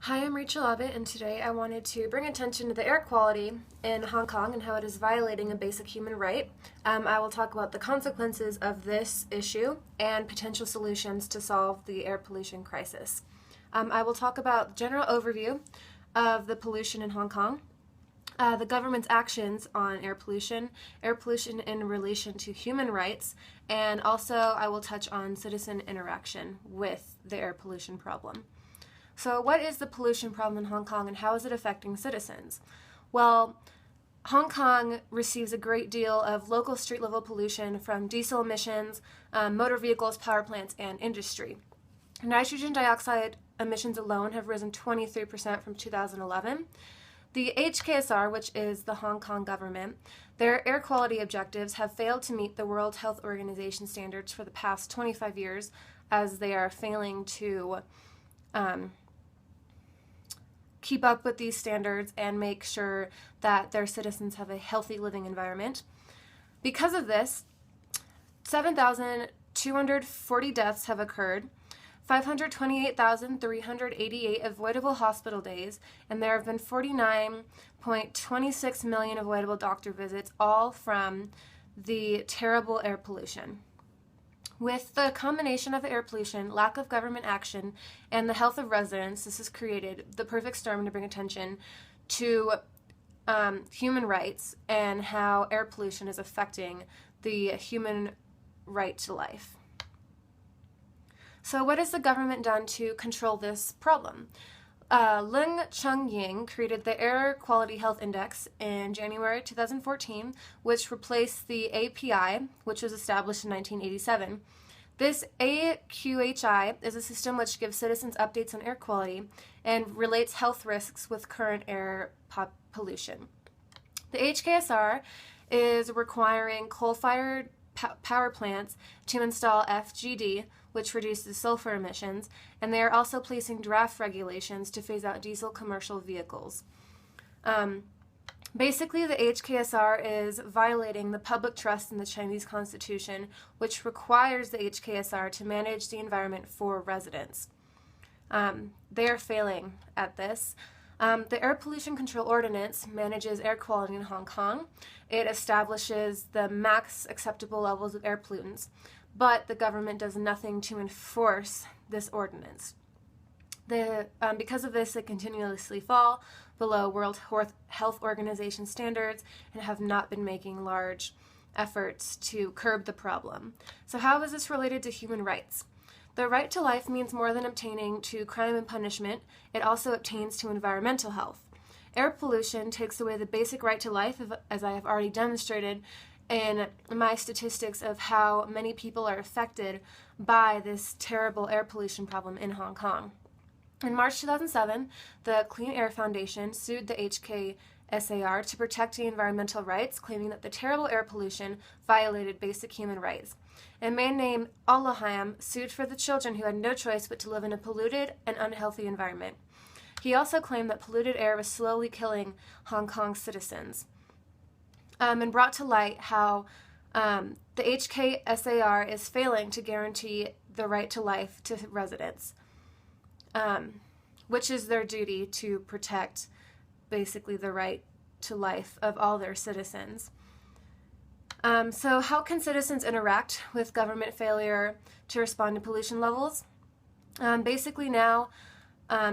Hi, I'm Rachel Abbott, and today I wanted to bring attention to the air quality in Hong Kong and how it is violating a basic human right. I will talk about the consequences of this issue and potential solutions to solve the air pollution crisis. I will talk about the general overview of the pollution in Hong Kong, the government's actions on air pollution in relation to human rights, and also I will touch on citizen interaction with the air pollution problem. So what is the pollution problem in Hong Kong and how is it affecting citizens? Well, Hong Kong receives a great deal of local street level pollution from diesel emissions, motor vehicles, power plants, and industry. Nitrogen dioxide emissions alone have risen 23% from 2011. The HKSR, which is the Hong Kong government, their air quality objectives have failed to meet the World Health Organization standards for the past 25 years as they are failing to keep up with these standards and make sure that their citizens have a healthy living environment. Because of this, 7,240 deaths have occurred, 528,388 avoidable hospital days, and there have been 49.26 million avoidable doctor visits, all from the terrible air pollution. With the combination of the air pollution, lack of government action, and the health of residents, this has created the perfect storm to bring attention to human rights and how air pollution is affecting the human right to life. So what has the government done to control this problem? Leung Chun-ying created the Air Quality Health Index in January 2014, which replaced the API, which was established in 1987. This AQHI is a system which gives citizens updates on air quality and relates health risks with current air pollution. The HKSR is requiring coal-fired power plants to install FGD, which reduces sulfur emissions, and they are also placing draft regulations to phase out diesel commercial vehicles. Basically, the HKSR is violating the public trust in the Chinese Constitution, which requires the HKSR to manage the environment for residents. They are failing at this. The Air Pollution Control Ordinance manages air quality in Hong Kong. It establishes the max acceptable levels of air pollutants, but the government does nothing to enforce this ordinance. Because of this, they continuously fall below World Health Organization standards and have not been making large efforts to curb the problem. So how is this related to human rights? The right to life means more than obtaining to crime and punishment. It also obtains to environmental health. Air pollution takes away the basic right to life, as I have already demonstrated in my statistics of how many people are affected by this terrible air pollution problem in Hong Kong. In March 2007, the Clean Air Foundation sued the HKSAR to protect the environmental rights, claiming that the terrible air pollution violated basic human rights. A man named Allaham sued for the children who had no choice but to live in a polluted and unhealthy environment. He also claimed that polluted air was slowly killing Hong Kong citizens, and brought to light how the HKSAR is failing to guarantee the right to life to residents, which is their duty to protect basically the right to life of all their citizens. So how can citizens interact with government failure to respond to pollution levels? Basically now,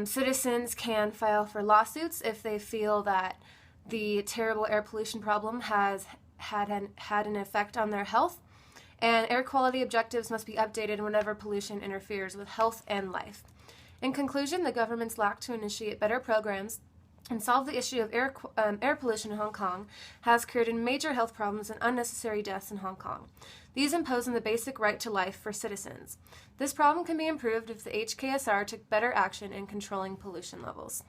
citizens can file for lawsuits if they feel that the terrible air pollution problem has had an effect on their health, and air quality objectives must be updated whenever pollution interferes with health and life. In conclusion, the government's lack to initiate better programs and solve the issue of air pollution in Hong Kong has created major health problems and unnecessary deaths in Hong Kong. These impose on the basic right to life for citizens. This problem can be improved if the HKSR took better action in controlling pollution levels.